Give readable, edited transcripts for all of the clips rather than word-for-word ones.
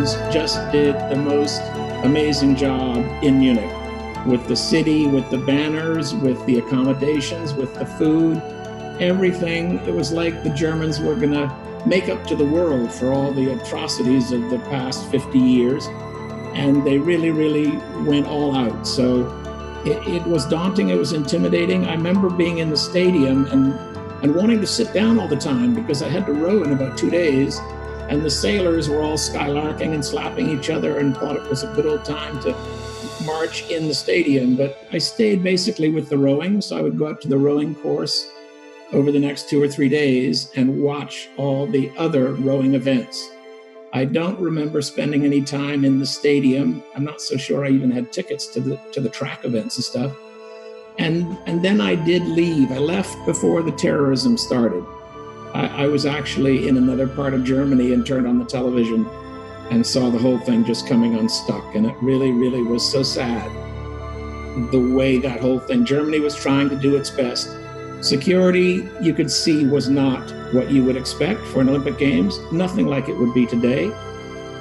Germans just did the most amazing job in Munich with the city, with the banners, with the accommodations, with the food, everything. It was like the Germans were going to make up to the world for all the atrocities of the past 50 years. And they really, really went all out. So it was daunting. It was intimidating. I remember being in the stadium and wanting to sit down all the time because I had to row in about 2 days. And the sailors were all skylarking and slapping each other and thought it was a good old time to march in the stadium. But I stayed basically with the rowing. So I would go out to the rowing course over the next 2 or 3 days and watch all the other rowing events. I don't remember spending any time in the stadium. I'm not so sure I even had tickets to the track events and stuff. And then I did leave. I left before the terrorism started. I was actually in another part of Germany and turned on the television and saw the whole thing just coming unstuck. And it really, really was so sad the way that whole thing, Germany was trying to do its best. Security, you could see, was not what you would expect for an Olympic Games, nothing like it would be today.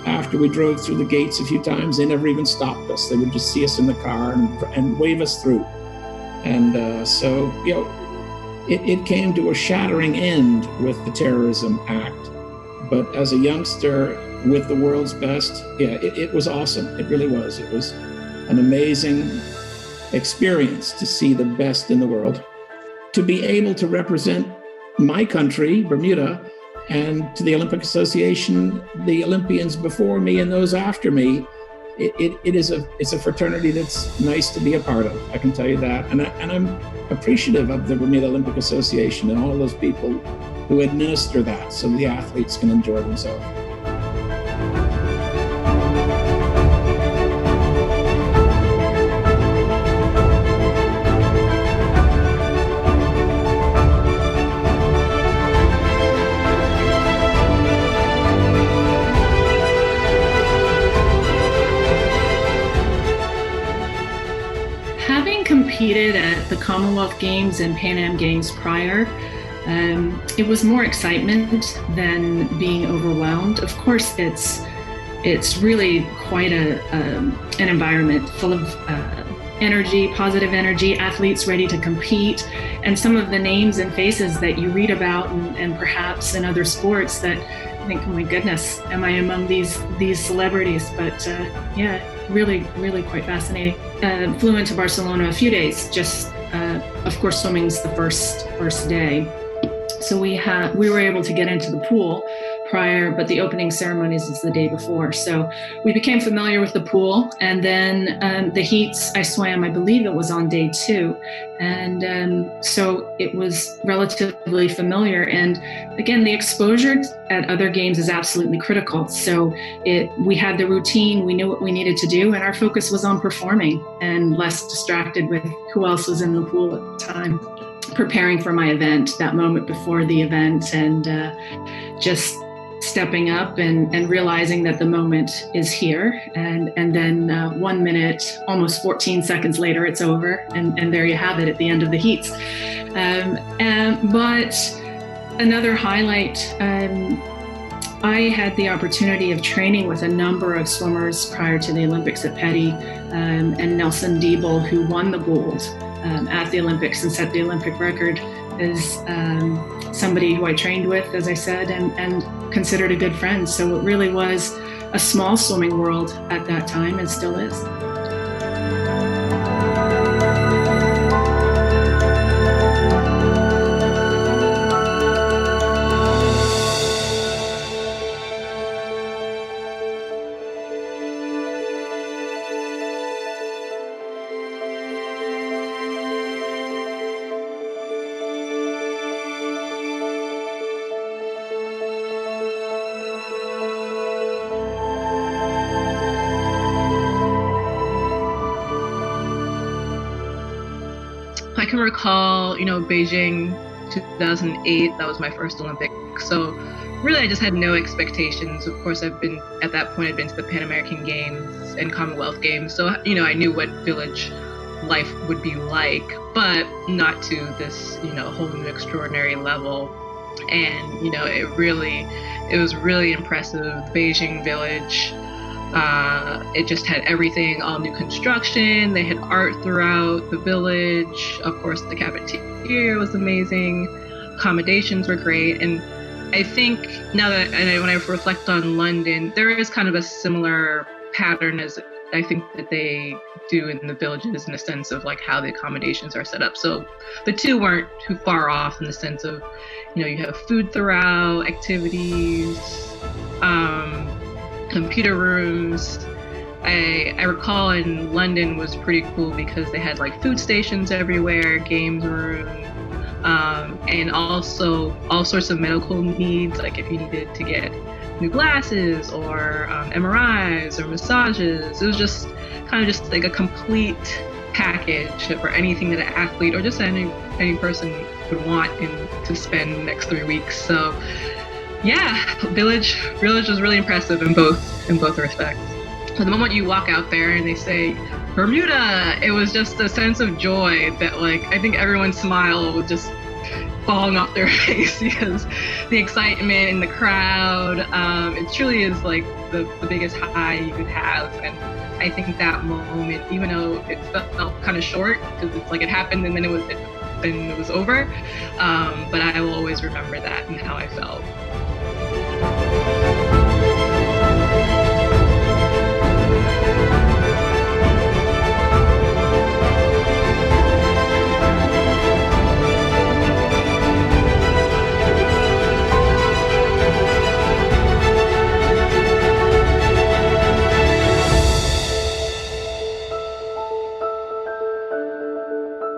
After we drove through the gates a few times, they never even stopped us. They would just see us in the car and wave us through. And so, you know, it came to a shattering end with the Terrorism Act. But as a youngster with the world's best, yeah, it was awesome. It really was. It was an amazing experience to see the best in the world. To be able to represent my country, Bermuda, and to the Olympic Association, the Olympians before me and those after me, it's a fraternity that's nice to be a part of. I can tell you that. And I'm appreciative of the Bermuda Olympic Association and all of those people who administer that so the athletes can enjoy themselves. Competed at the Commonwealth Games and Pan Am Games prior, it was more excitement than being overwhelmed. Of course, it's really quite an environment full of energy, positive energy, athletes ready to compete, and some of the names and faces that you read about and perhaps in other sports that I think, oh my goodness, am I among these celebrities? But yeah, really quite fascinating. Flew into Barcelona a few days, just of course swimming's the first day. So we were able to get into the pool prior, but the opening ceremonies is the day before. So we became familiar with the pool, and then the heats I swam, I believe it was on day 2. And so it was relatively familiar. And again, the exposure at other games is absolutely critical. So we had the routine, we knew what we needed to do, and our focus was on performing and less distracted with who else was in the pool at the time. Preparing for my event, that moment before the event, and just stepping up and realizing that the moment is here, and then 1 minute, almost 14 seconds later, it's over, and there you have it at the end of the heats. But another highlight, I had the opportunity of training with a number of swimmers prior to the Olympics at Petty, and Nelson Diebel, who won the gold at the Olympics and set the Olympic record, is somebody who I trained with, as I said, and considered a good friend. So it really was a small swimming world at that time, and still is. I can recall, Beijing 2008, that was my first Olympic. So really, I just had no expectations. Of course, I'd been to the Pan American Games and Commonwealth Games. So, I knew what village life would be like, but not to this, whole new extraordinary level. And, it was really impressive. Beijing village, It just had everything, all new construction. They had art throughout the village. Of course, the cafeteria was amazing. Accommodations were great. And I think now that, and when I reflect on London, there is kind of a similar pattern as I think that they do in the villages in the sense of like how the accommodations are set up. So the two weren't too far off in the sense of, you have food throughout, activities, computer rooms. I recall in London was pretty cool because they had like food stations everywhere, games room, and also all sorts of medical needs, like if you needed to get new glasses or MRIs or massages. It was just kind of just like a complete package for anything that an athlete or just any person would want to spend the next 3 weeks. So yeah, village was really impressive in both respects. So the moment you walk out there and they say Bermuda, it was just a sense of joy that like I think everyone's smile was just falling off their face because the excitement in the crowd, it truly is like the biggest high you could have. And I think that moment, even though it felt kind of short because it's like it happened and then it was over, but I will always remember that and how I felt.